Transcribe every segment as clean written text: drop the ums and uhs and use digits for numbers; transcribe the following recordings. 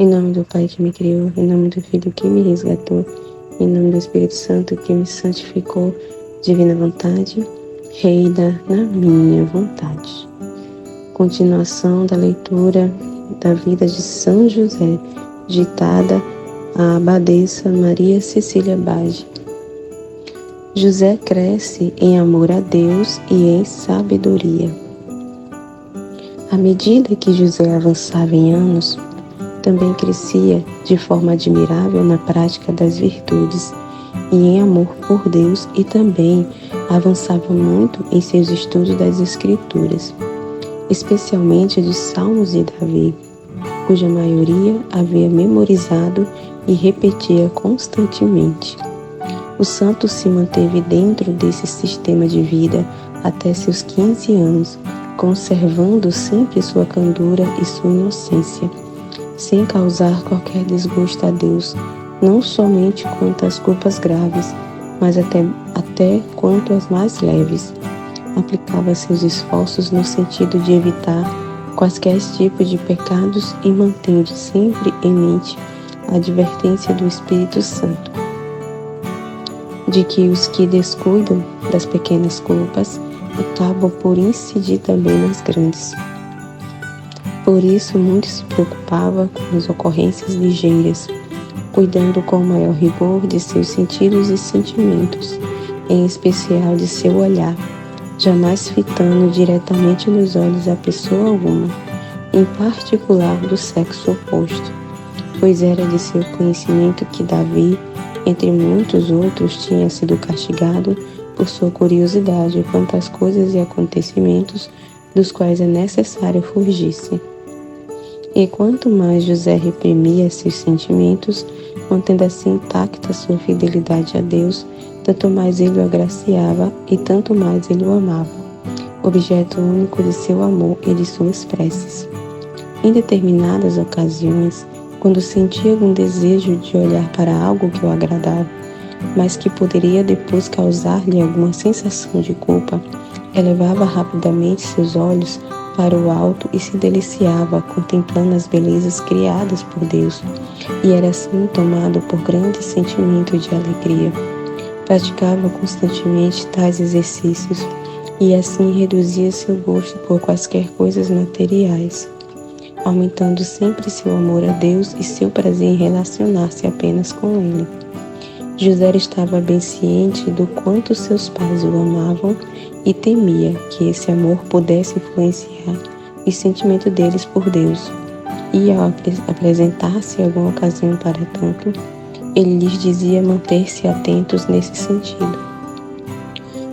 Em nome do Pai que me criou, em nome do Filho que me resgatou, em nome do Espírito Santo que me santificou, divina vontade, reina na minha vontade. Continuação da leitura da vida de São José, ditada à abadesa Maria Cecília Bage. José cresce em amor a Deus e em sabedoria. À medida que José avançava em anos, também crescia de forma admirável na prática das virtudes e em amor por Deus, e também avançava muito em seus estudos das Escrituras, especialmente de Salmos e Davi, cuja maioria havia memorizado e repetia constantemente. O santo se manteve dentro desse sistema de vida até seus 15 anos, conservando sempre sua candura e sua inocência, sem causar qualquer desgosto a Deus, não somente quanto às culpas graves, mas até quanto às mais leves. Aplicava seus esforços no sentido de evitar quaisquer tipos de pecados e mantendo sempre em mente a advertência do Espírito Santo, de que os que descuidam das pequenas culpas acabam por incidir também nas grandes. Por isso, muito se preocupava com as ocorrências ligeiras, cuidando com maior rigor de seus sentidos e sentimentos, em especial de seu olhar, jamais fitando diretamente nos olhos a pessoa alguma, em particular do sexo oposto, pois era de seu conhecimento que Davi, entre muitos outros, tinha sido castigado por sua curiosidade quanto às coisas e acontecimentos dos quais é necessário fugir-se. E quanto mais José reprimia seus sentimentos, mantendo assim intacta sua fidelidade a Deus, tanto mais ele o agraciava e tanto mais ele o amava, objeto único de seu amor e de suas preces. Em determinadas ocasiões, quando sentia algum desejo de olhar para algo que o agradava, mas que poderia depois causar-lhe alguma sensação de culpa, elevava rapidamente seus olhos para o alto e se deliciava contemplando as belezas criadas por Deus, e era assim tomado por grande sentimento de alegria. Praticava constantemente tais exercícios e assim reduzia seu gosto por quaisquer coisas materiais, aumentando sempre seu amor a Deus e seu prazer em relacionar-se apenas com Ele. José estava bem ciente do quanto seus pais o amavam e temia que esse amor pudesse influenciar o sentimento deles por Deus. E ao apresentar-se alguma ocasião para tanto, ele lhes dizia manter-se atentos nesse sentido,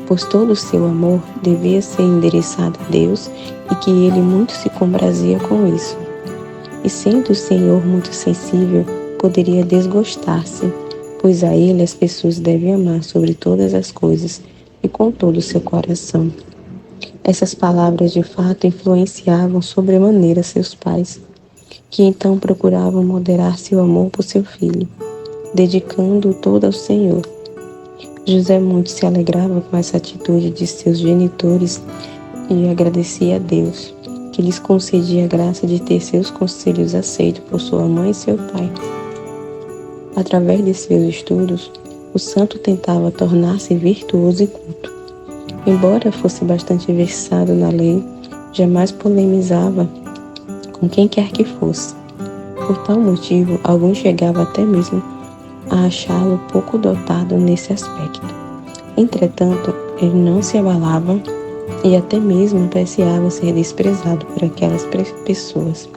pois todo o seu amor devia ser endereçado a Deus e que ele muito se comprazia com isso. E sendo o Senhor muito sensível, poderia desgostar-se, pois a Ele as pessoas devem amar sobre todas as coisas e com todo o seu coração. Essas palavras de fato influenciavam sobremaneira seus pais, que então procuravam moderar seu amor por seu filho, dedicando-o todo ao Senhor. José muito se alegrava com essa atitude de seus genitores e agradecia a Deus, que lhes concedia a graça de ter seus conselhos aceitos por sua mãe e seu pai. Através de seus estudos, o santo tentava tornar-se virtuoso e culto. Embora fosse bastante versado na lei, jamais polemizava com quem quer que fosse. Por tal motivo, alguns chegavam até mesmo a achá-lo pouco dotado nesse aspecto. Entretanto, ele não se abalava e até mesmo apreciava ser desprezado por aquelas pessoas.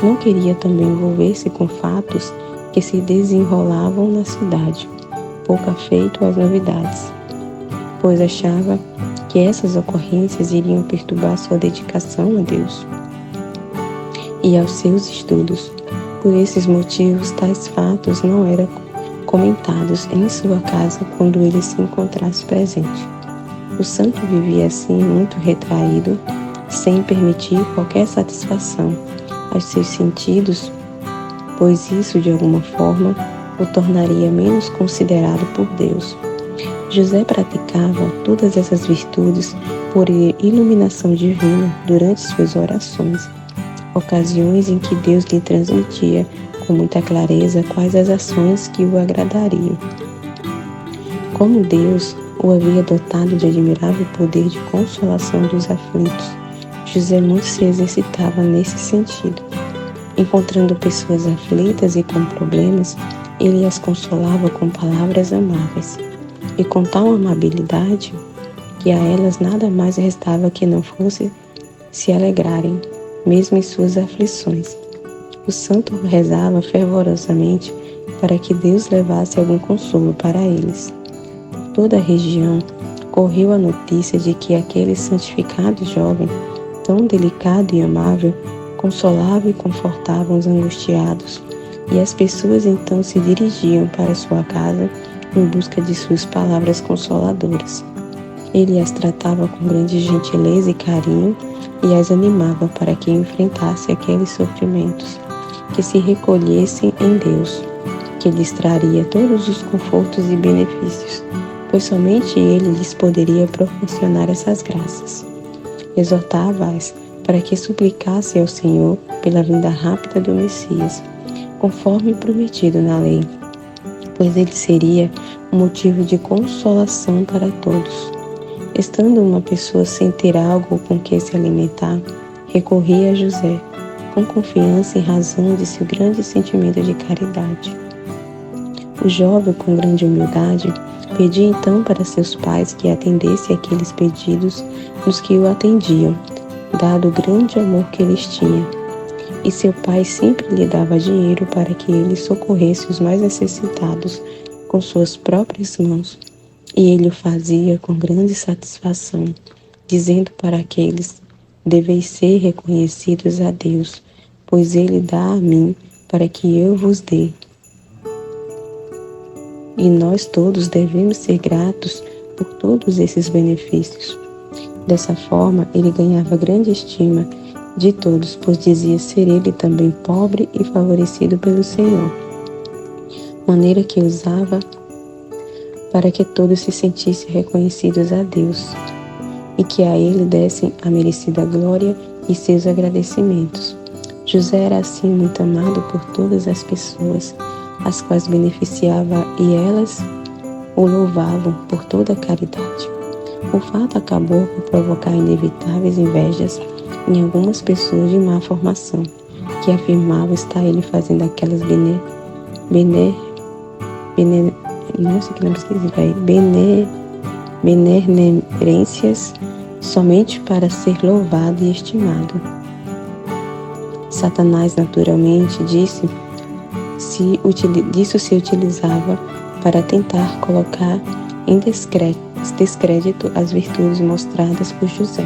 Não queria também envolver-se com fatos que se desenrolavam na cidade, pouco afeito às novidades, pois achava que essas ocorrências iriam perturbar sua dedicação a Deus e aos seus estudos. Por esses motivos, tais fatos não eram comentados em sua casa quando ele se encontrasse presente. O santo vivia assim muito retraído, sem permitir qualquer satisfação aos seus sentidos, pois isso de alguma forma o tornaria menos considerado por Deus. José praticava todas essas virtudes por iluminação divina durante suas orações. ocasiões em que Deus lhe transmitia com muita clareza quais as ações que o agradariam. Como Deus o havia dotado de admirável poder de consolação dos aflitos, José muito se exercitava nesse sentido. Encontrando pessoas aflitas e com problemas, ele as consolava com palavras amáveis, e com tal amabilidade que a elas nada mais restava que não fosse se alegrarem, mesmo em suas aflições. O santo rezava fervorosamente para que Deus levasse algum consolo para eles. Por toda a região correu a notícia de que aquele santificado jovem, tão delicado e amável, consolava e confortava os angustiados, e as pessoas então se dirigiam para sua casa em busca de suas palavras consoladoras. Ele as tratava com grande gentileza e carinho e as animava para que enfrentassem aqueles sofrimentos, que se recolhessem em Deus, que lhes traria todos os confortos e benefícios, pois somente Ele lhes poderia proporcionar essas graças. Exortava-as para que suplicassem ao Senhor pela vinda rápida do Messias, conforme prometido na lei, pois ele seria um motivo de consolação para todos. Estando uma pessoa sem ter algo com que se alimentar, recorria a José, com confiança em razão de seu grande sentimento de caridade. O jovem, com grande humildade, pedia então para seus pais que atendessem aqueles pedidos nos que o atendiam, dado o grande amor que eles tinham. E seu pai sempre lhe dava dinheiro para que ele socorresse os mais necessitados com suas próprias mãos. E ele o fazia com grande satisfação, dizendo para aqueles: deveis ser reconhecidos a Deus, pois ele dá a mim para que eu vos dê. E nós todos devemos ser gratos por todos esses benefícios. Dessa forma, ele ganhava grande estima de todos, pois dizia ser ele também pobre e favorecido pelo Senhor, maneira que usava para que todos se sentissem reconhecidos a Deus e que a ele dessem a merecida glória e seus agradecimentos. José era assim muito amado por todas as pessoas, as quais beneficiava, e elas o louvavam por toda a caridade. O fato acabou por provocar inevitáveis invejas em algumas pessoas de má formação, que afirmavam estar ele fazendo aquelas benemerências somente para ser louvado e estimado. Satanás, naturalmente, disso se utilizava para tentar colocar em descrédito as virtudes mostradas por José.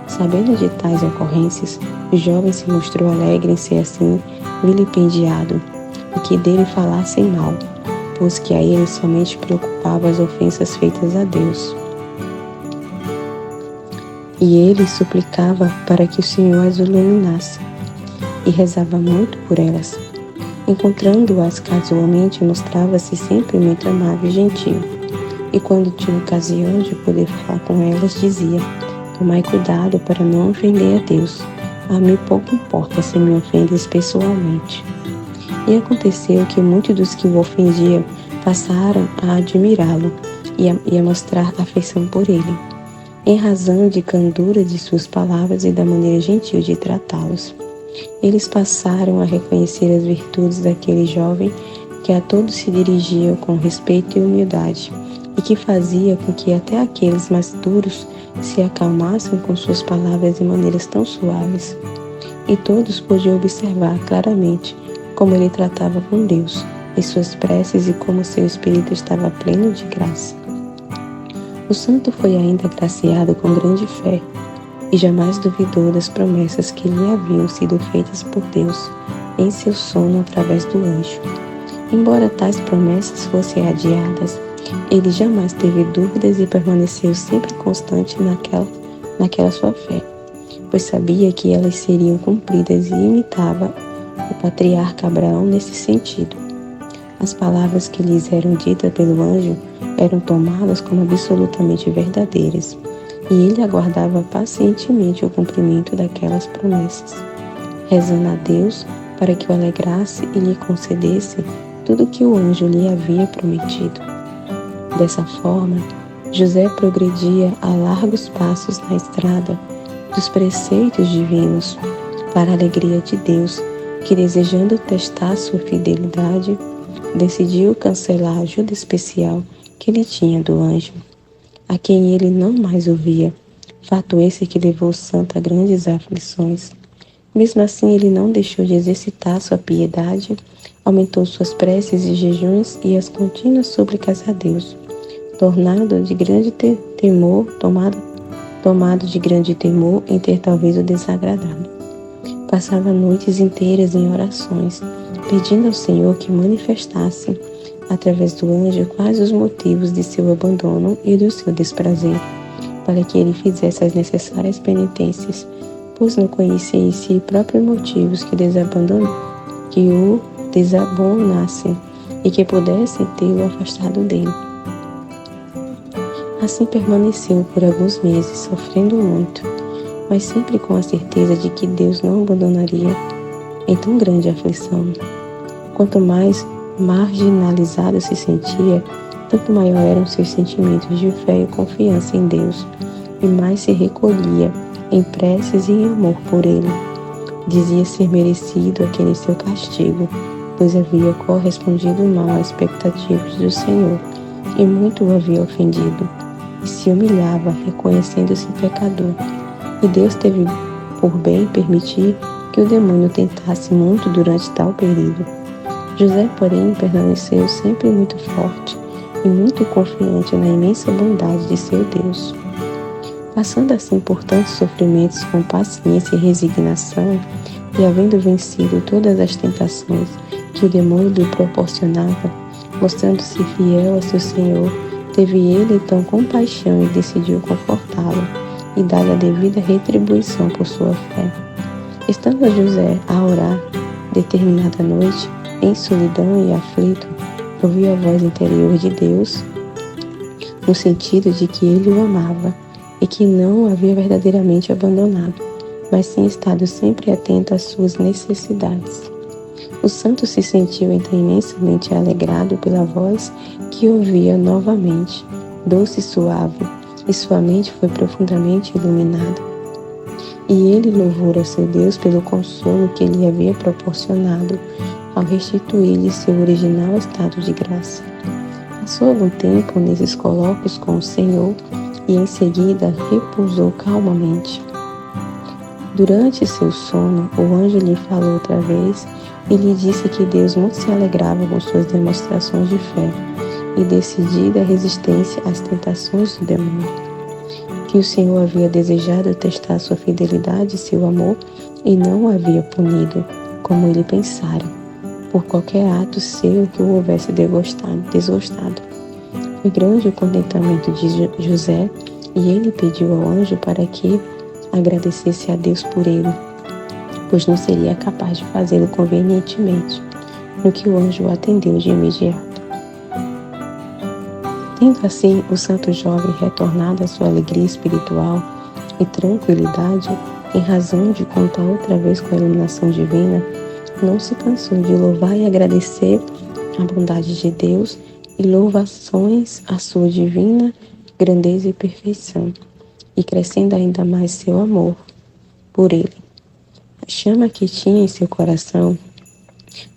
Sabendo de tais ocorrências, o jovem se mostrou alegre em ser assim vilipendiado e que dele falassem mal, pois que a ele somente preocupava as ofensas feitas a Deus. E ele suplicava para que o Senhor as iluminasse, e rezava muito por elas. Encontrando-as casualmente, mostrava-se sempre muito amável e gentil, e quando tinha ocasião de poder falar com elas, dizia: tomai cuidado para não ofender a Deus. A mim pouco importa se me ofendes pessoalmente. E aconteceu que muitos dos que o ofendiam passaram a admirá-lo e a mostrar afeição por ele, em razão de candura de suas palavras e da maneira gentil de tratá-los. Eles passaram a reconhecer as virtudes daquele jovem que a todos se dirigia com respeito e humildade, e que fazia com que até aqueles mais duros se acalmassem com suas palavras e maneiras tão suaves. E todos podiam observar claramente como ele tratava com Deus em suas preces e como seu espírito estava pleno de graça. O santo foi ainda agraciado com grande fé e jamais duvidou das promessas que lhe haviam sido feitas por Deus em seu sono através do anjo. Embora tais promessas fossem adiadas, ele jamais teve dúvidas e permaneceu sempre constante naquela sua fé, pois sabia que elas seriam cumpridas e imitava o patriarca Abraão nesse sentido. As palavras que lhes eram ditas pelo anjo eram tomadas como absolutamente verdadeiras, e ele aguardava pacientemente o cumprimento daquelas promessas. rezando a Deus para que o alegrasse e lhe concedesse tudo o que o anjo lhe havia prometido. Dessa forma, José progredia a largos passos na estrada dos preceitos divinos, para a alegria de Deus, que, desejando testar sua fidelidade, decidiu cancelar a ajuda especial que ele tinha do anjo, a quem ele não mais ouvia, fato esse que levou o santo a grandes aflições. Mesmo assim, ele não deixou de exercitar sua piedade, aumentou suas preces e jejuns e as contínuas súplicas a Deus, tomado de grande temor em ter talvez o desagradado. Passava noites inteiras em orações, pedindo ao Senhor que manifestasse, através do anjo, quais os motivos de seu abandono e do seu desprazer, para que ele fizesse as necessárias penitências, pois não conhecia em si próprios motivos que o desabonassem e que pudessem tê-lo afastado dele. Assim permaneceu por alguns meses, sofrendo muito, mas sempre com a certeza de que Deus não o abandonaria em tão grande aflição. Quanto mais marginalizado se sentia, tanto maior eram seus sentimentos de fé e confiança em Deus, e mais se recolhia em preces e em amor por ele. Dizia ser merecido aquele seu castigo, pois havia correspondido mal às expectativas do Senhor, e muito o havia ofendido, e se humilhava, reconhecendo-se pecador. E Deus teve por bem permitir que o demônio tentasse muito durante tal período. José, porém, permaneceu sempre muito forte e muito confiante na imensa bondade de seu Deus. Passando assim por tantos sofrimentos com paciência e resignação, e havendo vencido todas as tentações que o demônio lhe proporcionava, mostrando-se fiel a seu Senhor, teve ele então compaixão e decidiu confortá-lo e dar-lhe a devida retribuição por sua fé. Estando José a orar, determinada noite, em solidão e aflito, ouviu a voz interior de Deus, no sentido de que ele o amava e que não o havia verdadeiramente abandonado, mas sim estado sempre atento às suas necessidades. O santo se sentiu então imensamente alegrado pela voz que ouvia novamente, doce e suave, e sua mente foi profundamente iluminada. E ele louvou a seu Deus pelo consolo que lhe havia proporcionado ao restituir-lhe seu original estado de graça. Passou algum tempo nesses colóquios com o Senhor e em seguida repousou calmamente. Durante seu sono, o anjo lhe falou outra vez e lhe disse que Deus muito se alegrava com suas demonstrações de fé e decidida resistência às tentações do demônio, que o Senhor havia desejado testar sua fidelidade e seu amor e não o havia punido, como ele pensara, por qualquer ato seu que o houvesse desgostado. Foi grande o contentamento de José e ele pediu ao anjo para que agradecesse a Deus por ele, pois não seria capaz de fazê-lo convenientemente, no que o anjo atendeu de imediato. Tendo assim o santo jovem retornado à sua alegria espiritual e tranquilidade, em razão de contar outra vez com a iluminação divina, não se cansou de louvar e agradecer a bondade de Deus e louvações à sua divina grandeza e perfeição, e crescendo ainda mais seu amor por ele. A chama que tinha em seu coração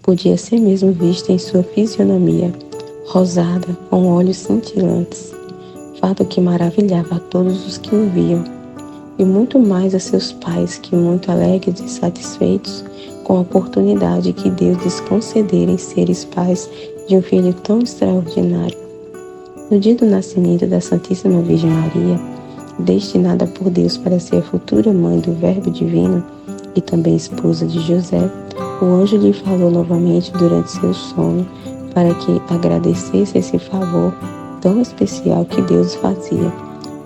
podia ser mesmo vista em sua fisionomia, rosada, com olhos cintilantes, fato que maravilhava a todos os que o viam, e muito mais a seus pais, que, muito alegres e satisfeitos com a oportunidade que Deus lhes concedera em seres pais de um filho tão extraordinário. No dia do nascimento da Santíssima Virgem Maria, destinada por Deus para ser a futura mãe do Verbo Divino e também esposa de José, o anjo lhe falou novamente durante seu sono para que agradecesse esse favor tão especial que Deus fazia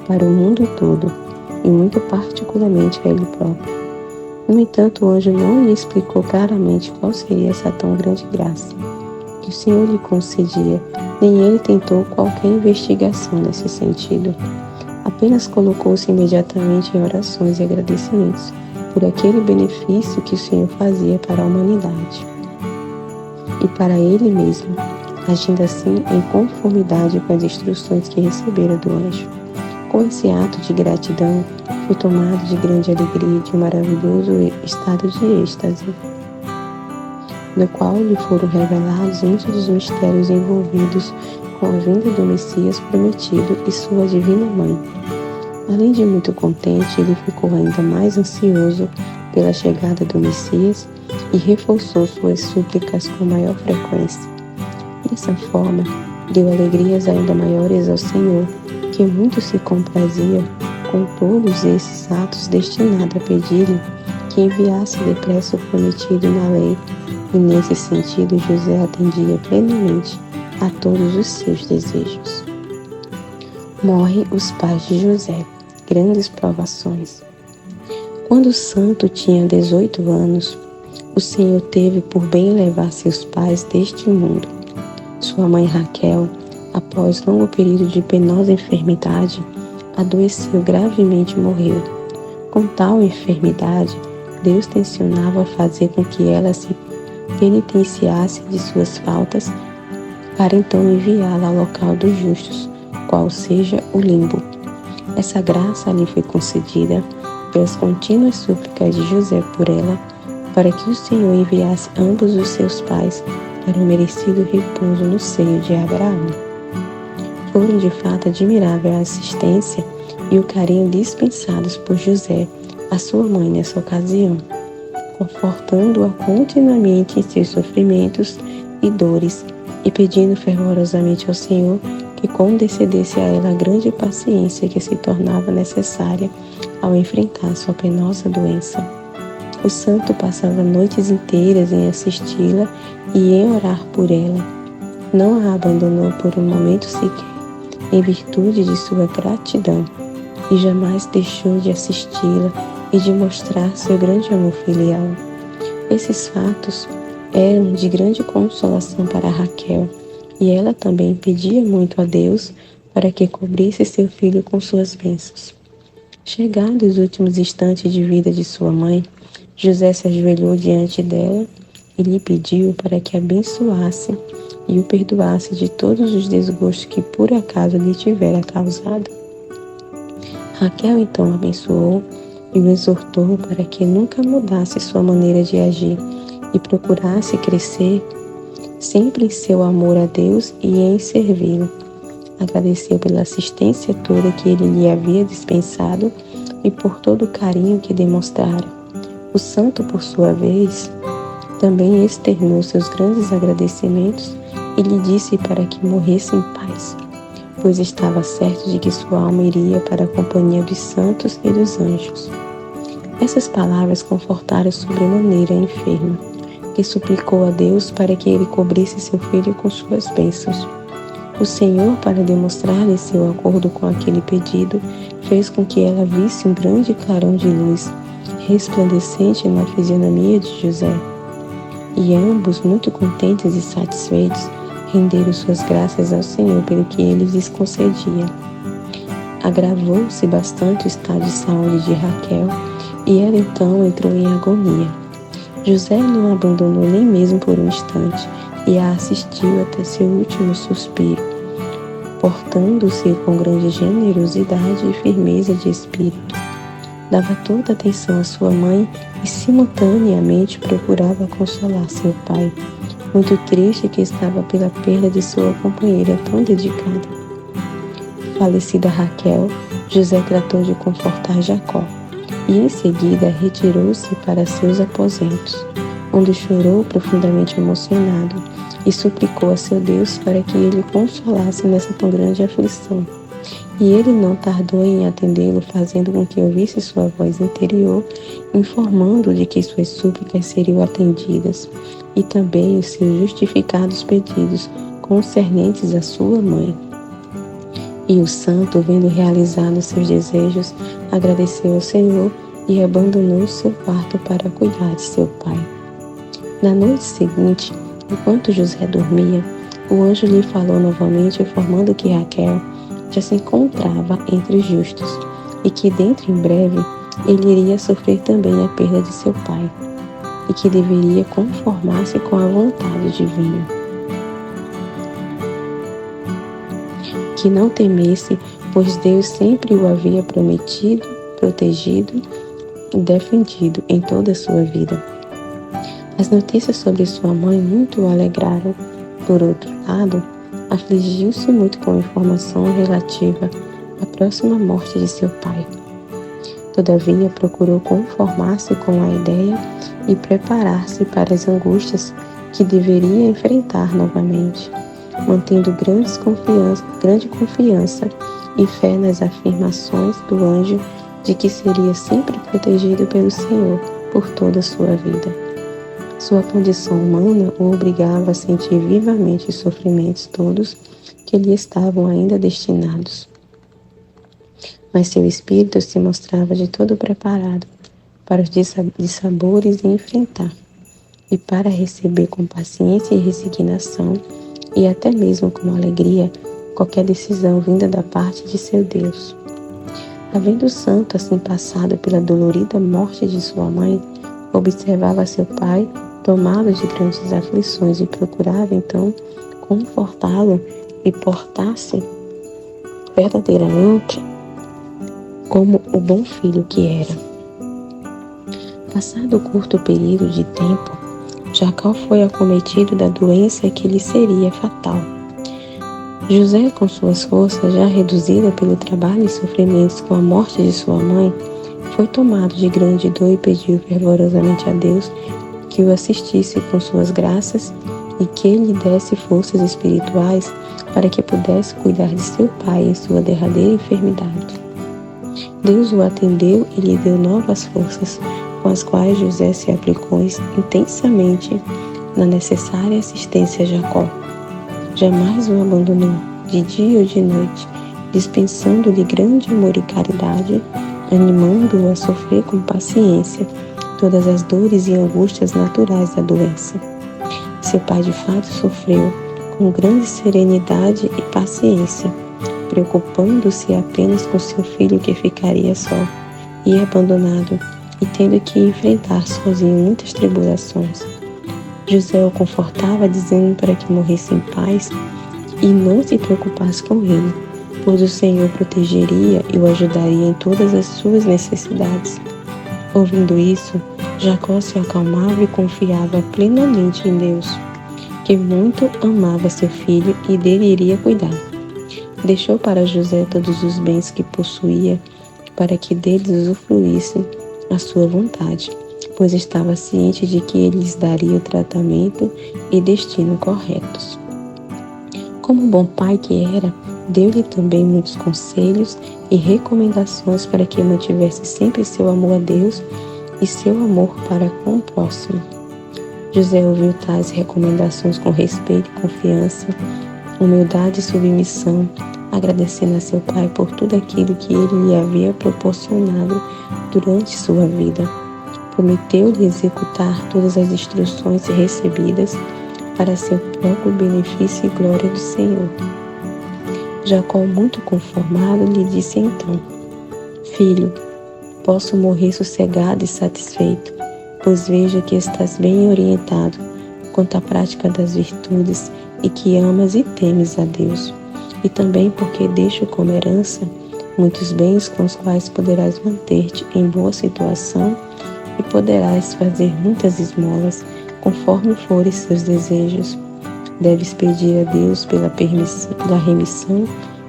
para o mundo todo e muito particularmente a ele próprio. No entanto, o anjo não lhe explicou claramente qual seria essa tão grande graça que o Senhor lhe concedia, nem ele tentou qualquer investigação nesse sentido. Apenas colocou-se imediatamente em orações e agradecimentos, por aquele benefício que o Senhor fazia para a humanidade e para ele mesmo, agindo assim em conformidade com as instruções que recebera do anjo. Com esse ato de gratidão, foi tomado de grande alegria e de um maravilhoso estado de êxtase, no qual lhe foram revelados muitos dos mistérios envolvidos com a vinda do Messias prometido e sua divina mãe. Além de muito contente, ele ficou ainda mais ansioso pela chegada do Messias e reforçou suas súplicas com maior frequência. Dessa forma, deu alegrias ainda maiores ao Senhor, que muito se comprazia com todos esses atos destinados a pedir-lhe que enviasse depressa o prometido na lei, e nesse sentido José atendia plenamente a todos os seus desejos. Morrem os pais de José. Grandes provações. Quando o santo tinha 18 anos, o Senhor teve por bem levar seus pais deste mundo. Sua mãe Raquel, após longo período de penosa enfermidade, adoeceu gravemente e morreu. Com tal enfermidade, Deus tencionava fazer com que ela se penitenciasse de suas faltas, para então enviá-la ao local dos justos, qual seja o limbo. Essa graça lhe foi concedida pelas contínuas súplicas de José por ela, para que o Senhor enviasse ambos os seus pais para o merecido repouso no seio de Abraão. Foram de fato admirável a assistência e o carinho dispensados por José a sua mãe nessa ocasião, confortando-a continuamente em seus sofrimentos e dores e pedindo fervorosamente ao Senhor que concedesse a ela a grande paciência que se tornava necessária ao enfrentar sua penosa doença. O santo passava noites inteiras em assisti-la e em orar por ela. Não a abandonou por um momento sequer, em virtude de sua gratidão, e jamais deixou de assisti-la e de mostrar seu grande amor filial. Esses fatos eram de grande consolação para Raquel, e ela também pedia muito a Deus para que cobrisse seu filho com suas bênçãos. Chegados os últimos instantes de vida de sua mãe, José se ajoelhou diante dela e lhe pediu para que a abençoasse e o perdoasse de todos os desgostos que por acaso lhe tivera causado. Raquel então abençoou e o exortou para que nunca mudasse sua maneira de agir e procurasse crescer sempre em seu amor a Deus e em servi-lo. Agradeceu pela assistência toda que ele lhe havia dispensado e por todo o carinho que demonstrara. O santo, por sua vez, também externou seus grandes agradecimentos e lhe disse para que morresse em paz, pois estava certo de que sua alma iria para a companhia dos santos e dos anjos. Essas palavras confortaram sobremaneira a enferma, que suplicou a Deus para que ele cobrisse seu filho com suas bênçãos. O Senhor, para demonstrar-lhe seu acordo com aquele pedido, fez com que ela visse um grande clarão de luz, resplandecente na fisionomia de José. E ambos, muito contentes e satisfeitos, renderam suas graças ao Senhor pelo que ele lhes concedia. Agravou-se bastante o estado de saúde de Raquel, e ela então entrou em agonia. José não a abandonou nem mesmo por um instante, e a assistiu até seu último suspiro, portando-se com grande generosidade e firmeza de espírito. Dava toda atenção à sua mãe e simultaneamente procurava consolar seu pai, muito triste que estava pela perda de sua companheira tão dedicada. Falecida Raquel, José tratou de confortar Jacó e em seguida retirou-se para seus aposentos, onde chorou profundamente emocionado e suplicou a seu Deus para que ele o consolasse nessa tão grande aflição. E ele não tardou em atendê-lo, fazendo com que ouvisse sua voz interior, informando de que suas súplicas seriam atendidas, e também os seus justificados pedidos concernentes à sua mãe. E o santo, vendo realizados seus desejos, agradeceu ao Senhor e abandonou seu quarto para cuidar de seu pai. Na noite seguinte, enquanto José dormia, o anjo lhe falou novamente, informando que Raquel já se encontrava entre os justos, e que dentro em breve ele iria sofrer também a perda de seu pai, e que deveria conformar-se com a vontade divina. Que não temesse, pois Deus sempre o havia prometido, protegido e defendido em toda a sua vida. As notícias sobre sua mãe muito o alegraram. Por outro lado, afligiu-se muito com a informação relativa à próxima morte de seu pai. Todavia, procurou conformar-se com a ideia e preparar-se para as angústias que deveria enfrentar novamente, mantendo grande confiança e fé nas afirmações do anjo de que seria sempre protegido pelo Senhor por toda a sua vida. Sua condição humana o obrigava a sentir vivamente os sofrimentos todos que lhe estavam ainda destinados. Mas seu espírito se mostrava de todo preparado para os dissabores de enfrentar, e para receber com paciência e resignação, e até mesmo com alegria, qualquer decisão vinda da parte de seu Deus. Havendo o santo assim passado pela dolorida morte de sua mãe, observava seu pai tomado de grandes aflições e procurava então confortá-lo e portar-se verdadeiramente como o bom filho que era. Passado o curto período de tempo, Jacó foi acometido da doença que lhe seria fatal. José, com suas forças já reduzidas pelo trabalho e sofrimentos com a morte de sua mãe, foi tomado de grande dor e pediu fervorosamente a Deus que o assistisse com suas graças e que lhe desse forças espirituais para que pudesse cuidar de seu pai em sua derradeira enfermidade. Deus o atendeu e lhe deu novas forças, com as quais José se aplicou intensamente na necessária assistência a Jacó. Jamais o abandonou, de dia ou de noite, dispensando-lhe grande amor e caridade, animando-o a sofrer com paciência todas as dores e angústias naturais da doença. Seu pai de fato sofreu com grande serenidade e paciência, preocupando-se apenas com seu filho que ficaria só e abandonado e tendo que enfrentar sozinho muitas tribulações. José o confortava dizendo para que morresse em paz e não se preocupasse com ele, pois o Senhor protegeria e o ajudaria em todas as suas necessidades. Ouvindo isso, Jacó se acalmava e confiava plenamente em Deus, que muito amava seu filho e dele iria cuidar. Deixou para José todos os bens que possuía, para que deles usufruísse à sua vontade, pois estava ciente de que ele lhes daria o tratamento e destino corretos. Como bom pai que era, deu-lhe também muitos conselhos e recomendações para que mantivesse sempre seu amor a Deus e seu amor para com o próximo. José ouviu tais recomendações com respeito e confiança, humildade e submissão, agradecendo a seu pai por tudo aquilo que ele lhe havia proporcionado durante sua vida. Prometeu-lhe executar todas as instruções recebidas para seu próprio benefício e glória do Senhor. Jacó, muito conformado, lhe disse então: Filho, posso morrer sossegado e satisfeito, pois vejo que estás bem orientado quanto à prática das virtudes e que amas e temes a Deus, e também porque deixo como herança muitos bens com os quais poderás manter-te em boa situação e poderás fazer muitas esmolas conforme forem seus desejos. Deves pedir a Deus pela remissão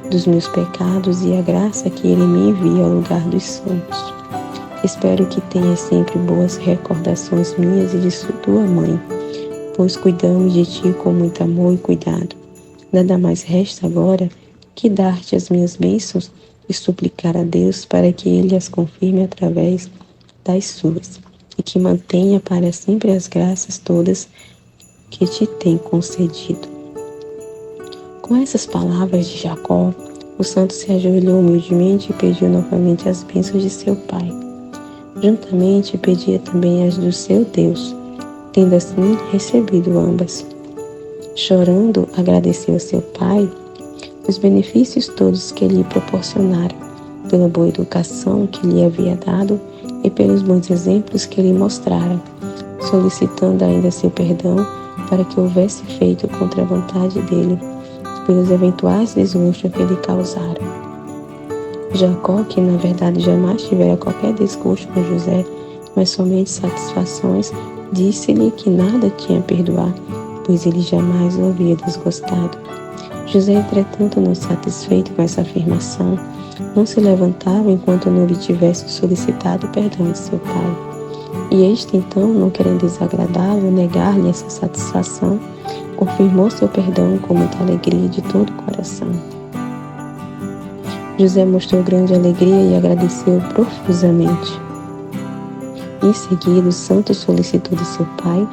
dos meus pecados e a graça que Ele me envia ao lugar dos santos. Espero que tenhas sempre boas recordações minhas e de tua mãe, pois cuidamos de ti com muito amor e cuidado. Nada mais resta agora que dar-te as minhas bênçãos e suplicar a Deus para que Ele as confirme através das suas e que mantenha para sempre as graças todas que te tem concedido. Com essas palavras de Jacó, o santo se ajoelhou humildemente e pediu novamente as bênçãos de seu pai. Juntamente pedia também as do seu Deus, tendo assim recebido ambas. Chorando, agradeceu a seu pai os benefícios todos que lhe proporcionara, pela boa educação que lhe havia dado e pelos bons exemplos que lhe mostrara, solicitando ainda seu perdão para que houvesse feito contra a vontade dele, pelos eventuais desgostos que lhe causara. Jacó, que na verdade jamais tivera qualquer desgosto com José, mas somente satisfações, disse-lhe que nada tinha a perdoar, pois ele jamais o havia desgostado. José, entretanto, não satisfeito com essa afirmação, não se levantava enquanto não lhe tivesse solicitado perdão de seu pai. E este então, não querendo desagradável negar-lhe essa satisfação, confirmou seu perdão com muita alegria de todo o coração. José mostrou grande alegria e agradeceu profusamente. Em seguida, o santo solicitou de seu pai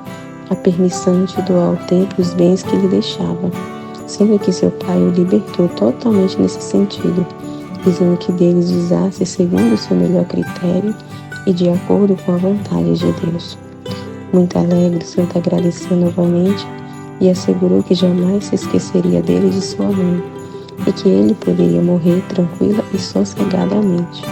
a permissão de doar ao templo os bens que lhe deixava, sendo que seu pai o libertou totalmente nesse sentido, dizendo que deles usasse segundo o seu melhor critério e de acordo com a vontade de Deus. Muito alegre, o santo agradeceu novamente e assegurou que jamais se esqueceria dele e de sua mãe, e que ele poderia morrer tranquila e sossegadamente.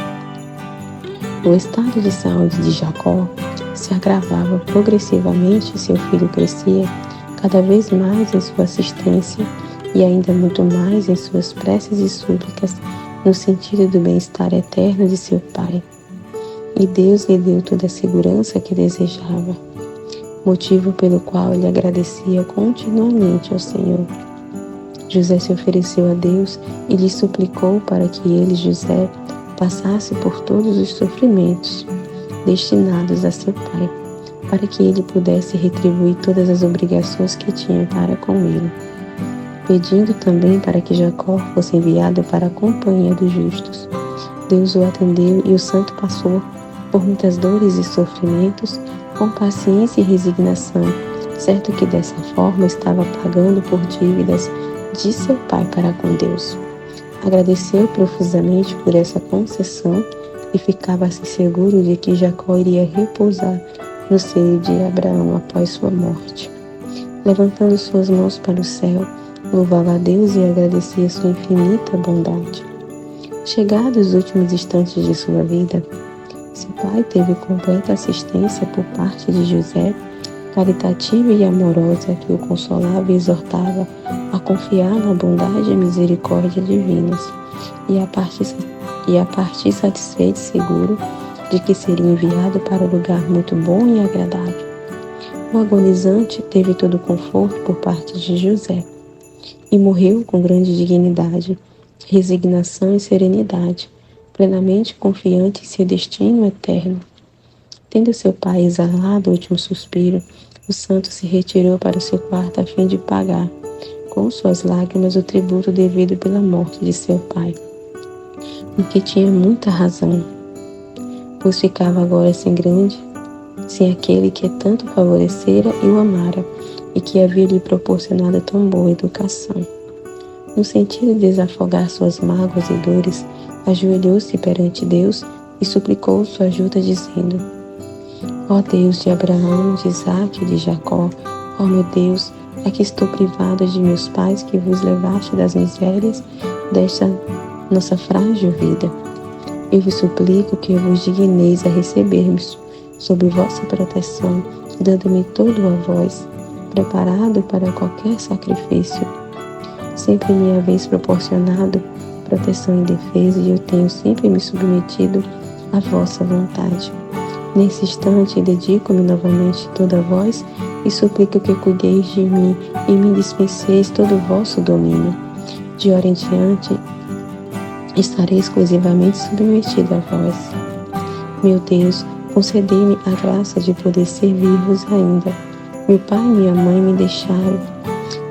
O estado de saúde de Jacó se agravava progressivamente e seu filho crescia cada vez mais em sua assistência e ainda muito mais em suas preces e súplicas no sentido do bem-estar eterno de seu pai. E Deus lhe deu toda a segurança que desejava, motivo pelo qual ele agradecia continuamente ao Senhor. José se ofereceu a Deus e lhe suplicou para que ele, José, passasse por todos os sofrimentos destinados a seu pai, para que ele pudesse retribuir todas as obrigações que tinha para com ele, pedindo também para que Jacó fosse enviado para a companhia dos justos. Deus o atendeu e o santo passou por muitas dores e sofrimentos com paciência e resignação, certo que dessa forma estava pagando por dívidas de seu pai para com Deus. Agradeceu profusamente por essa concessão e ficava-se seguro de que Jacó iria repousar no seio de Abraão após sua morte. Levantando suas mãos para o céu, louvava a Deus e agradecia sua infinita bondade. Chegados os últimos instantes de sua vida, seu pai teve completa assistência por parte de José, caritativa e amorosa, que o consolava e exortava a confiar na bondade e misericórdia divinas, e a partir satisfeito e seguro de que seria enviado para um lugar muito bom e agradável. O agonizante teve todo o conforto por parte de José, e morreu com grande dignidade, resignação e serenidade, plenamente confiante em seu destino eterno. Tendo seu pai exalado o último suspiro, o santo se retirou para o seu quarto a fim de pagar, com suas lágrimas, o tributo devido pela morte de seu pai, o que tinha muita razão, pois ficava agora sem aquele que tanto favorecera e o amara, e que havia lhe proporcionado tão boa educação. No sentido de desafogar suas mágoas e dores, ajoelhou-se perante Deus e suplicou sua ajuda, dizendo: Ó Deus de Abraão, de Isaque e de Jacó, ó meu Deus, aqui estou privado de meus pais que vos levaste das misérias desta nossa frágil vida. Eu vos suplico que vos digneis a receber-me sob vossa proteção, dando-me todo a vós, preparado para qualquer sacrifício. Sempre me haveis proporcionado proteção e defesa, e eu tenho sempre me submetido à vossa vontade. Nesse instante, dedico-me novamente toda a vós e suplico que cuideis de mim e me dispenseis todo o vosso domínio. De hora em diante, estarei exclusivamente submetido a vós. Meu Deus, concedei-me a graça de poder servir-vos ainda. Meu pai e minha mãe me deixaram,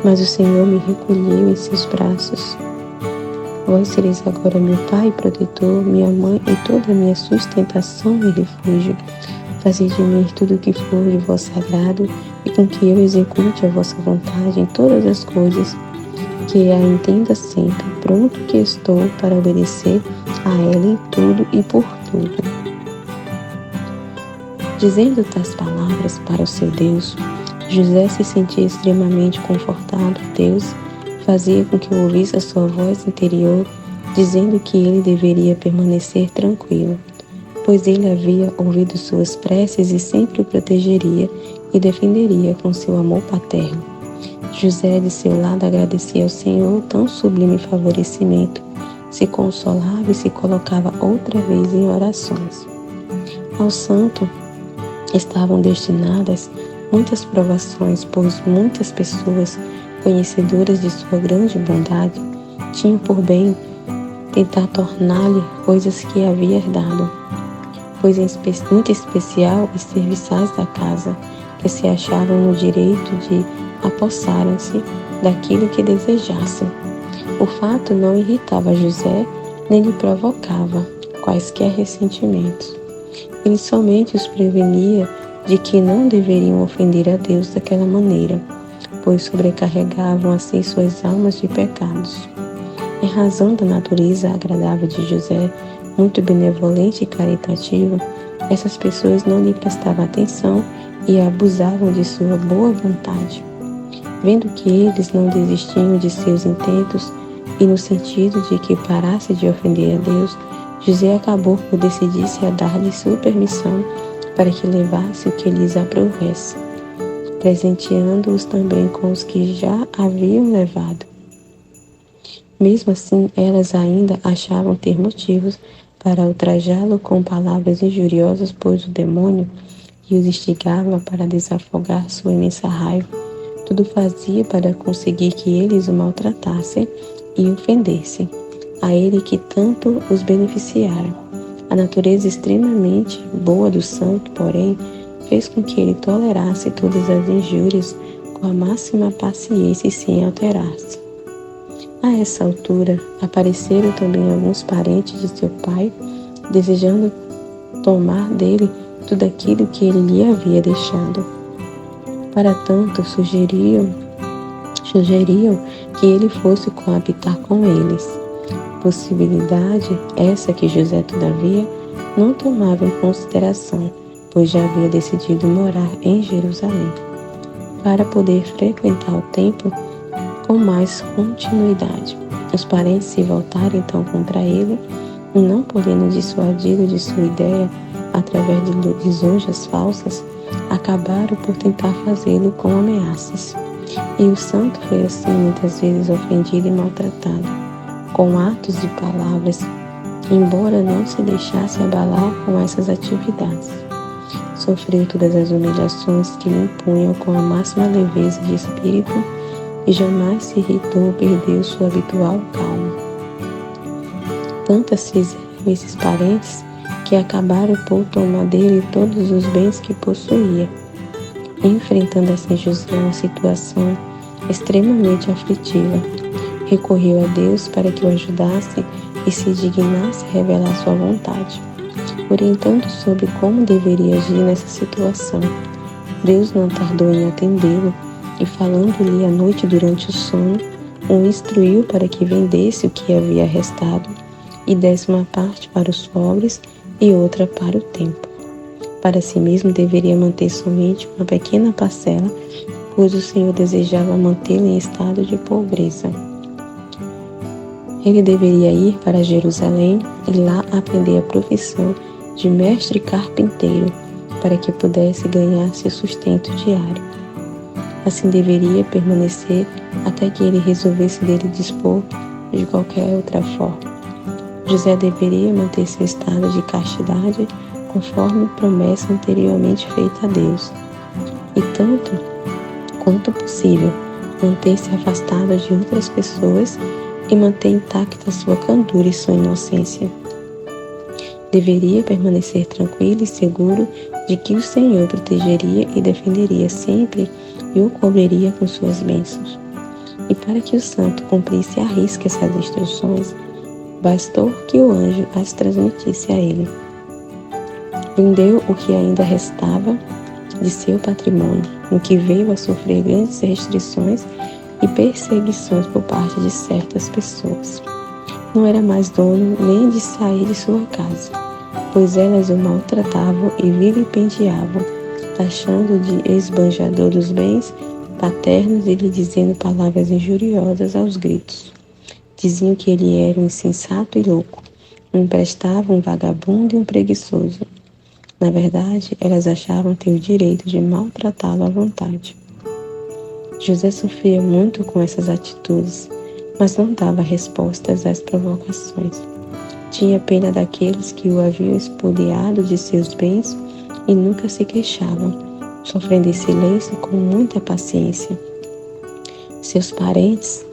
mas o Senhor me recolheu em seus braços. Vós sereis agora meu pai protetor, minha mãe e toda a minha sustentação e refúgio. Fazei de mim tudo o que for de vosso agrado e com que eu execute a vossa vontade em todas as coisas, que a entenda sempre, pronto que estou para obedecer a ela em tudo e por tudo. Dizendo tais palavras para o seu Deus, José se sentia extremamente confortado. Deus fazia com que eu ouvisse a sua voz interior, dizendo que ele deveria permanecer tranquilo, pois ele havia ouvido suas preces e sempre o protegeria e defenderia com seu amor paterno. José, de seu lado, agradecia ao Senhor tão sublime favorecimento, se consolava e se colocava outra vez em orações. Ao santo estavam destinadas muitas provações, pois muitas pessoas, conhecedoras de sua grande bondade, tinham por bem tentar tornar-lhe coisas que havia herdado, pois muito especial os serviçais da casa, que se achavam no direito de apossarem-se daquilo que desejassem. O fato não irritava José, nem lhe provocava quaisquer ressentimentos. Ele somente os prevenia de que não deveriam ofender a Deus daquela maneira, pois sobrecarregavam assim suas almas de pecados. Em razão da natureza agradável de José, muito benevolente e caritativa, essas pessoas não lhe prestavam atenção e abusavam de sua boa vontade. Vendo que eles não desistiam de seus intentos e no sentido de que parasse de ofender a Deus, José acabou por decidir-se a dar-lhe sua permissão para que levasse o que lhes aprovesse, presenteando-os também com os que já haviam levado. Mesmo assim, elas ainda achavam ter motivos para ultrajá-lo com palavras injuriosas, pois o demônio que os instigava para desafogar sua imensa raiva, tudo fazia para conseguir que eles o maltratassem e ofendessem a ele que tanto os beneficiara. A natureza extremamente boa do santo, porém, fez com que ele tolerasse todas as injúrias com a máxima paciência e sem alterar-se. A essa altura, apareceram também alguns parentes de seu pai, desejando tomar dele tudo aquilo que ele lhe havia deixado. Para tanto, sugeriam que ele fosse coabitar com eles. Possibilidade essa que José, todavia, não tomava em consideração, pois já havia decidido morar em Jerusalém, para poder frequentar o templo com mais continuidade. Os parentes se voltaram então contra ele, e não podendo dissuadi-lo de sua ideia através de lisonjas falsas, acabaram por tentar fazê-lo com ameaças. E o santo foi assim muitas vezes ofendido e maltratado, com atos e palavras, embora não se deixasse abalar com essas atividades. Sofreu todas as humilhações que lhe impunham com a máxima leveza de espírito e jamais se irritou ou perdeu sua habitual calma. Tantas fizeram esses parentes que acabaram por tomar dele todos os bens que possuía, enfrentando assim José uma situação extremamente aflitiva. Recorreu a Deus para que o ajudasse e se dignasse revelar sua vontade, orientando sobre como deveria agir nessa situação. Deus não tardou em atendê-lo e, falando-lhe à noite durante o sono, o instruiu para que vendesse o que havia restado e desse uma parte para os pobres e outra para o templo. Para si mesmo deveria manter somente uma pequena parcela, pois o Senhor desejava mantê-lo em estado de pobreza. Ele deveria ir para Jerusalém e lá aprender a profissão de mestre carpinteiro, para que pudesse ganhar seu sustento diário. Assim deveria permanecer até que ele resolvesse dele dispor de qualquer outra forma. José deveria manter seu estado de castidade conforme promessa anteriormente feita a Deus, e tanto quanto possível manter-se afastado de outras pessoas e manter intacta sua candura e sua inocência. Deveria permanecer tranquilo e seguro de que o Senhor protegeria e defenderia sempre e o cobriria com suas bênçãos. E para que o santo cumprisse à risca essas instruções, bastou que o anjo as transmitisse a ele. Vendeu o que ainda restava de seu patrimônio, em que veio a sofrer grandes restrições e perseguições por parte de certas pessoas. Não era mais dono nem de sair de sua casa, pois elas o maltratavam e vilipendiavam, taxando de esbanjador dos bens paternos e lhe dizendo palavras injuriosas aos gritos. Diziam que ele era um insensato e louco, emprestava um vagabundo e um preguiçoso. Na verdade, elas achavam ter o direito de maltratá-lo à vontade. José sofria muito com essas atitudes, mas não dava respostas às provocações. Tinha pena daqueles que o haviam espoliado de seus bens e nunca se queixavam, sofrendo em silêncio com muita paciência. Seus parentes,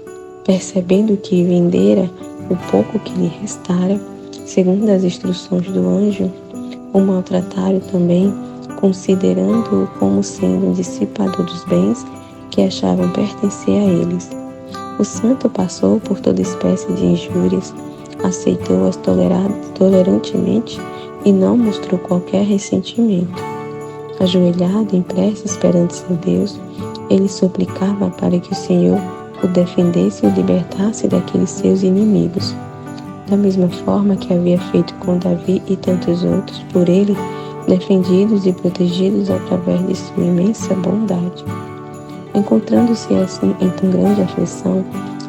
percebendo que vendera o pouco que lhe restara, segundo as instruções do anjo, o maltrataram também, considerando-o como sendo um dissipador dos bens que achavam pertencer a eles. O santo passou por toda espécie de injúrias, aceitou-as tolerantemente e não mostrou qualquer ressentimento. Ajoelhado em preces perante seu Deus, ele suplicava para que o Senhor o defendesse e o libertasse daqueles seus inimigos. Da mesma forma que havia feito com Davi e tantos outros, por ele, defendidos e protegidos através de sua imensa bondade. Encontrando-se assim em tão grande aflição,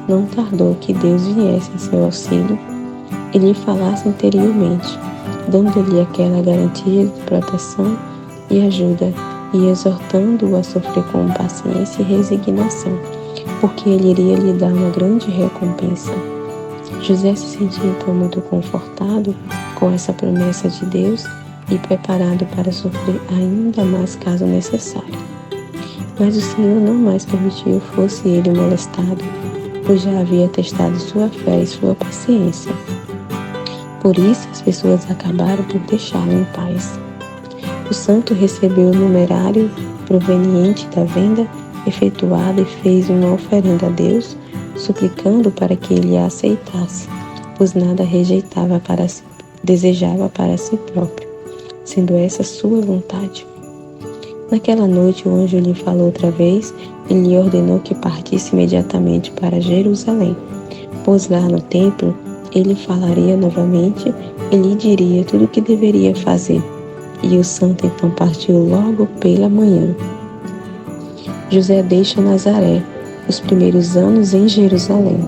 não tardou que Deus viesse em seu auxílio e lhe falasse interiormente, dando-lhe aquela garantia de proteção e ajuda, e exortando-o a sofrer com paciência e resignação, porque ele iria lhe dar uma grande recompensa. José se sentia então muito confortado com essa promessa de Deus e preparado para sofrer ainda mais caso necessário. Mas o Senhor não mais permitiu fosse ele molestado, pois já havia testado sua fé e sua paciência. Por isso as pessoas acabaram por deixá-lo em paz. O santo recebeu o numerário proveniente da venda efetuada e fez uma oferenda a Deus, suplicando para que ele a aceitasse, pois nada desejava para si próprio, sendo essa sua vontade. Naquela noite o anjo lhe falou outra vez e lhe ordenou que partisse imediatamente para Jerusalém, pois lá no templo ele falaria novamente e lhe diria tudo o que deveria fazer. E o santo então partiu logo pela manhã. José deixa Nazaré, os primeiros anos em Jerusalém.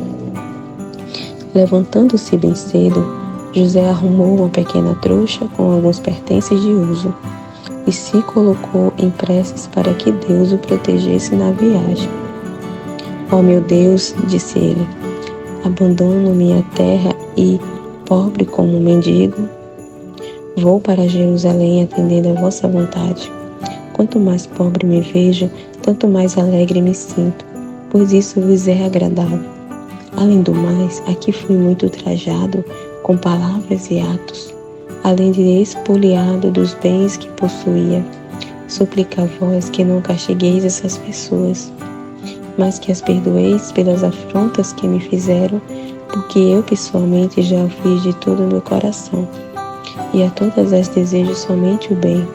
Levantando-se bem cedo, José arrumou uma pequena trouxa com alguns pertences de uso e se colocou em preces para que Deus o protegesse na viagem. Ó meu Deus, disse ele, abandono minha terra e, pobre como um mendigo, vou para Jerusalém atendendo a vossa vontade. Quanto mais pobre me vejo, tanto mais alegre me sinto, pois isso vos é agradável. Além do mais, aqui fui muito trajado com palavras e atos, além de expoliado dos bens que possuía. Suplico a vós que não castigueis essas pessoas, mas que as perdoeis pelas afrontas que me fizeram, porque eu pessoalmente já o fiz de todo o meu coração, e a todas as desejo somente o bem.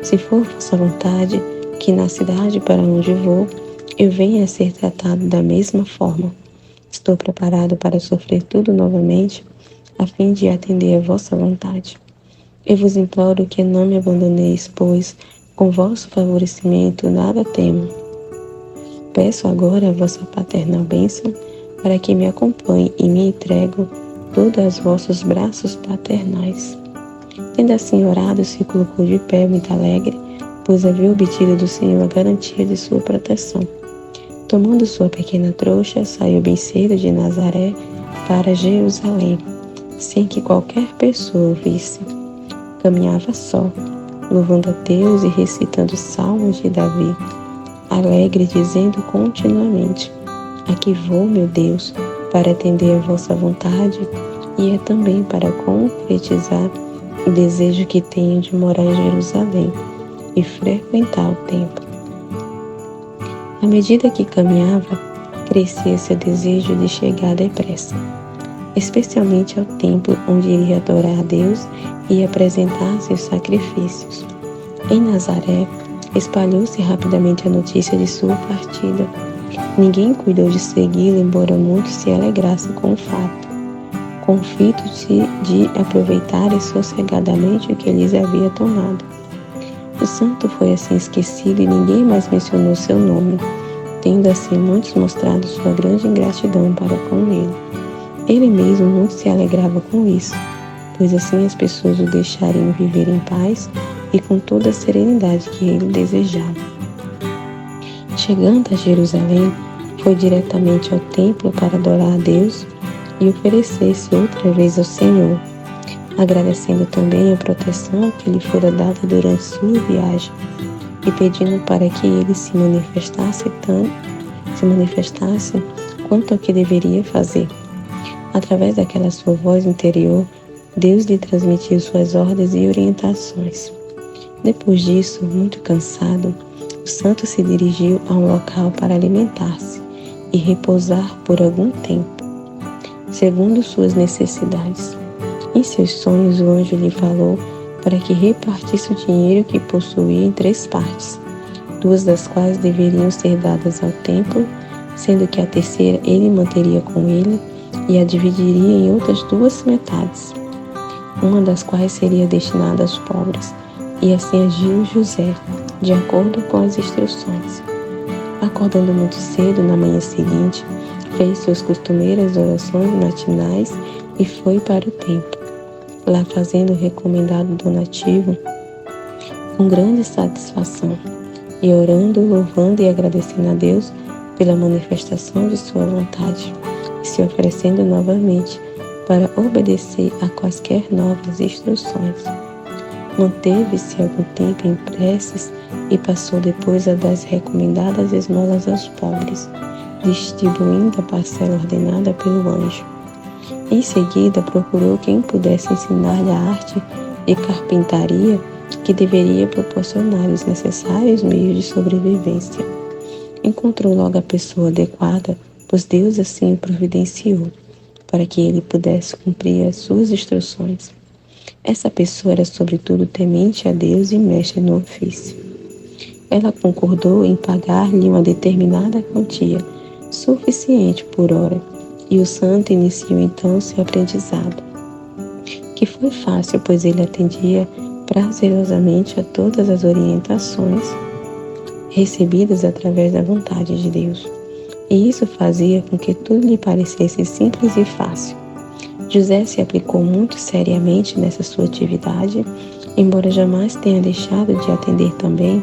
Se for vossa vontade, que na cidade para onde vou, eu venha a ser tratado da mesma forma. Estou preparado para sofrer tudo novamente, a fim de atender a vossa vontade. Eu vos imploro que não me abandoneis, pois, com vosso favorecimento, nada temo. Peço agora a vossa paternal bênção, para que me acompanhe e me entrego todos aos vossos braços paternais. Tendo assim orado, se colocou de pé muito alegre, pois havia obtido do Senhor a garantia de sua proteção. Tomando sua pequena trouxa, saiu bem cedo de Nazaré para Jerusalém, sem que qualquer pessoa o visse. Caminhava só, louvando a Deus e recitando salmos de Davi, alegre, dizendo continuamente: Aqui vou, meu Deus, para atender a vossa vontade, e é também para concretizar o desejo que tenho de morar em Jerusalém e frequentar o templo. À medida que caminhava, crescia seu desejo de chegar depressa, especialmente ao templo onde iria adorar a Deus e apresentar seus sacrifícios. Em Nazaré, espalhou-se rapidamente a notícia de sua partida. Ninguém cuidou de segui-lo, embora muitos se alegrassem com o fato, confitos de aproveitarem sossegadamente o que lhes havia tomado. O santo foi assim esquecido e ninguém mais mencionou seu nome, tendo assim muitos mostrado sua grande ingratidão para com ele. Ele mesmo muito se alegrava com isso, pois assim as pessoas o deixariam viver em paz e com toda a serenidade que ele desejava. Chegando a Jerusalém, foi diretamente ao templo para adorar a Deus e oferecer-se outra vez ao Senhor, agradecendo também a proteção que lhe fora dada durante sua viagem e pedindo para que ele se manifestasse quanto ao que deveria fazer. Através daquela sua voz interior, Deus lhe transmitiu suas ordens e orientações. Depois disso, muito cansado, o santo se dirigiu a um local para alimentar-se e repousar por algum tempo, segundo suas necessidades. Em seus sonhos, o anjo lhe falou para que repartisse o dinheiro que possuía em 3 partes, 2 das quais deveriam ser dadas ao templo, sendo que a terceira ele manteria com ele e a dividiria em outras 2 metades, uma das quais seria destinada aos pobres. E assim agiu José, de acordo com as instruções. Acordando muito cedo na manhã seguinte, fez suas costumeiras orações matinais e foi para o templo. Lá fazendo o recomendado donativo com grande satisfação, e orando, louvando e agradecendo a Deus pela manifestação de sua vontade, e se oferecendo novamente para obedecer a quaisquer novas instruções. Manteve-se algum tempo em preces e passou depois a dar as recomendadas esmolas aos pobres, distribuindo a parcela ordenada pelo anjo. Em seguida, procurou quem pudesse ensinar-lhe a arte de carpintaria que deveria proporcionar os necessários meios de sobrevivência. Encontrou logo a pessoa adequada, pois Deus assim o providenciou, para que ele pudesse cumprir as suas instruções. Essa pessoa era sobretudo temente a Deus e mestre no ofício. Ela concordou em pagar-lhe uma determinada quantia, suficiente por hora, e o santo iniciou então seu aprendizado, que foi fácil, pois ele atendia prazerosamente a todas as orientações recebidas através da vontade de Deus, e isso fazia com que tudo lhe parecesse simples e fácil. José se aplicou muito seriamente nessa sua atividade, embora jamais tenha deixado de atender também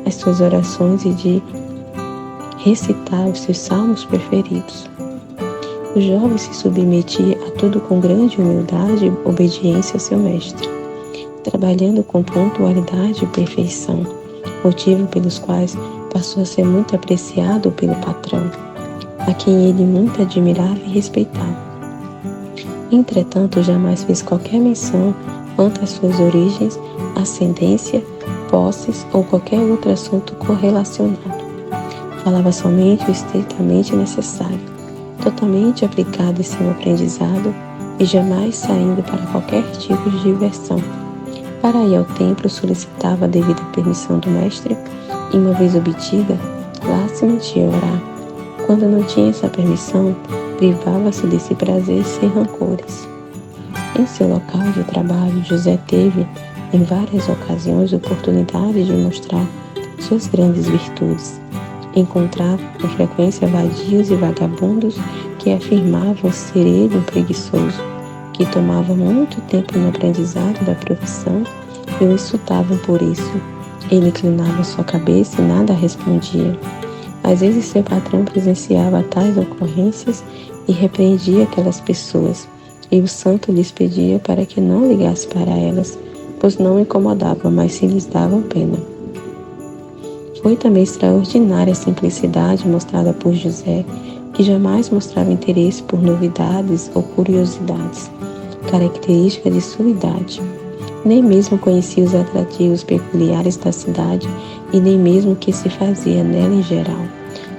às suas orações e de recitar os seus salmos preferidos. O jovem se submetia a tudo com grande humildade e obediência ao seu mestre, trabalhando com pontualidade e perfeição, motivo pelos quais passou a ser muito apreciado pelo patrão, a quem ele muito admirava e respeitava. Entretanto, jamais fez qualquer menção quanto às suas origens, ascendência, posses ou qualquer outro assunto correlacionado. Falava somente o estritamente necessário, totalmente aplicado em seu aprendizado e jamais saindo para qualquer tipo de diversão. Para ir ao templo, solicitava a devida permissão do mestre e, uma vez obtida, lá se mantinha a orar. Quando não tinha essa permissão, privava-se desse prazer sem rancores. Em seu local de trabalho, José teve, em várias ocasiões, oportunidade de mostrar suas grandes virtudes. Encontrava com frequência vadios e vagabundos que afirmavam ser ele um preguiçoso, que tomava muito tempo no aprendizado da profissão e o insultavam por isso. Ele inclinava sua cabeça e nada respondia. Às vezes seu patrão presenciava tais ocorrências e repreendia aquelas pessoas, e o santo lhes pedia para que não ligasse para elas, pois não incomodavam, mas sim lhes davam pena. Foi também extraordinária a simplicidade mostrada por José, que jamais mostrava interesse por novidades ou curiosidades, característica de sua idade. Nem mesmo conhecia os atrativos peculiares da cidade e nem mesmo o que se fazia nela em geral,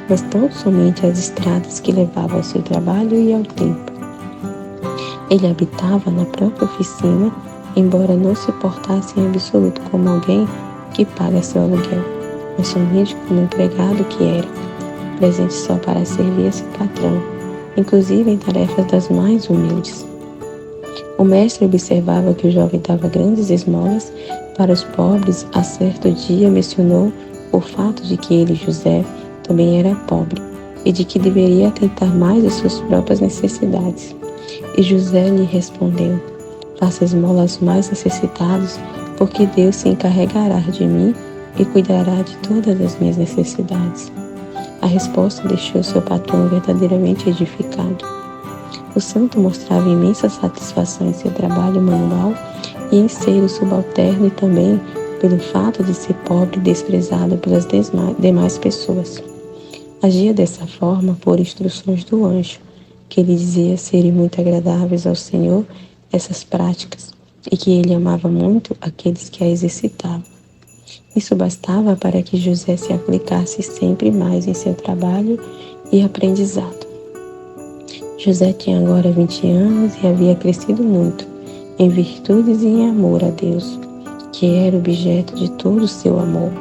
mas tão somente as estradas que levavam ao seu trabalho e ao templo. Ele habitava na própria oficina, embora não se portasse em absoluto como alguém que paga seu aluguel, mas somente como empregado que era, presente só para servir a seu patrão, inclusive em tarefas das mais humildes. O mestre observava que o jovem dava grandes esmolas para os pobres. A certo dia mencionou o fato de que ele, José, também era pobre e de que deveria atentar mais às suas próprias necessidades. E José lhe respondeu: faça esmola aos mais necessitados, porque Deus se encarregará de mim e cuidará de todas as minhas necessidades. A resposta deixou seu patrão verdadeiramente edificado. O santo mostrava imensa satisfação em seu trabalho manual e em ser o subalterno, e também pelo fato de ser pobre e desprezado pelas demais pessoas. Agia dessa forma por instruções do anjo, que lhe dizia serem muito agradáveis ao Senhor essas práticas, e que ele amava muito aqueles que a exercitavam. Isso bastava para que José se aplicasse sempre mais em seu trabalho e aprendizado. José tinha agora 20 anos e havia crescido muito, em virtudes e em amor a Deus, que era objeto de todo o seu amor.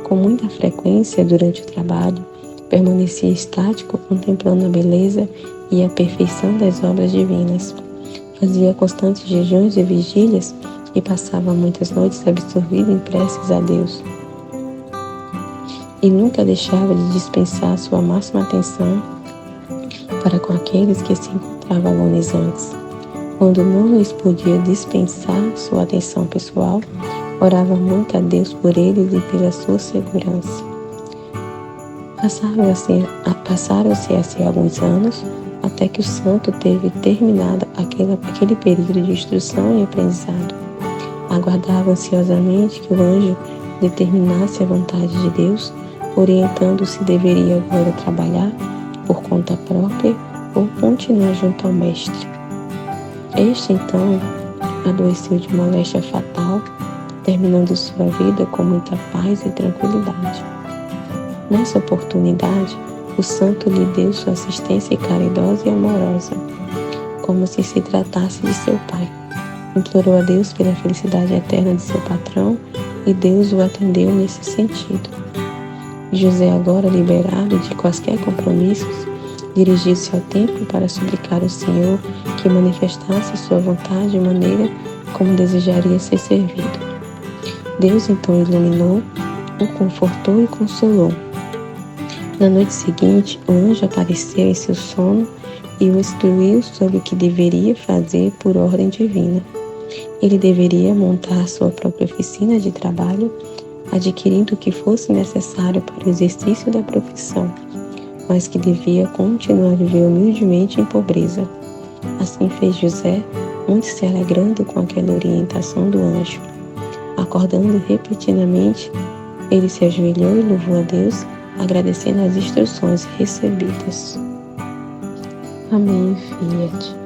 Com muita frequência, durante o trabalho, permanecia estático contemplando a beleza e a perfeição das obras divinas. Fazia constantes jejuns e vigílias e passava muitas noites absorvido em preces a Deus. E nunca deixava de dispensar sua máxima atenção para com aqueles que se encontravam agonizantes. Quando não lhes podia dispensar sua atenção pessoal, orava muito a Deus por eles e pela sua segurança. Passaram-se assim alguns anos, até que o santo teve terminado aquele período de instrução e aprendizado. Aguardava ansiosamente que o anjo determinasse a vontade de Deus, orientando se deveria agora trabalhar por conta própria ou continuar junto ao mestre. Este, então, adoeceu de moléstia fatal, terminando sua vida com muita paz e tranquilidade. Nessa oportunidade, o santo lhe deu sua assistência caridosa e amorosa, como se tratasse de seu pai. Implorou a Deus pela felicidade eterna de seu patrão, e Deus o atendeu nesse sentido. José, agora liberado de quaisquer compromissos, dirigiu-se ao templo para suplicar ao Senhor que manifestasse sua vontade de maneira como desejaria ser servido. Deus então iluminou, o confortou e consolou. Na noite seguinte, o anjo apareceu em seu sono e o instruiu sobre o que deveria fazer por ordem divina. Ele deveria montar sua própria oficina de trabalho, adquirindo o que fosse necessário para o exercício da profissão, mas que devia continuar a viver humildemente em pobreza. Assim fez José, muito se alegrando com aquela orientação do anjo. Acordando repentinamente, ele se ajoelhou e louvou a Deus, agradecendo as instruções recebidas. Amém, Fiat.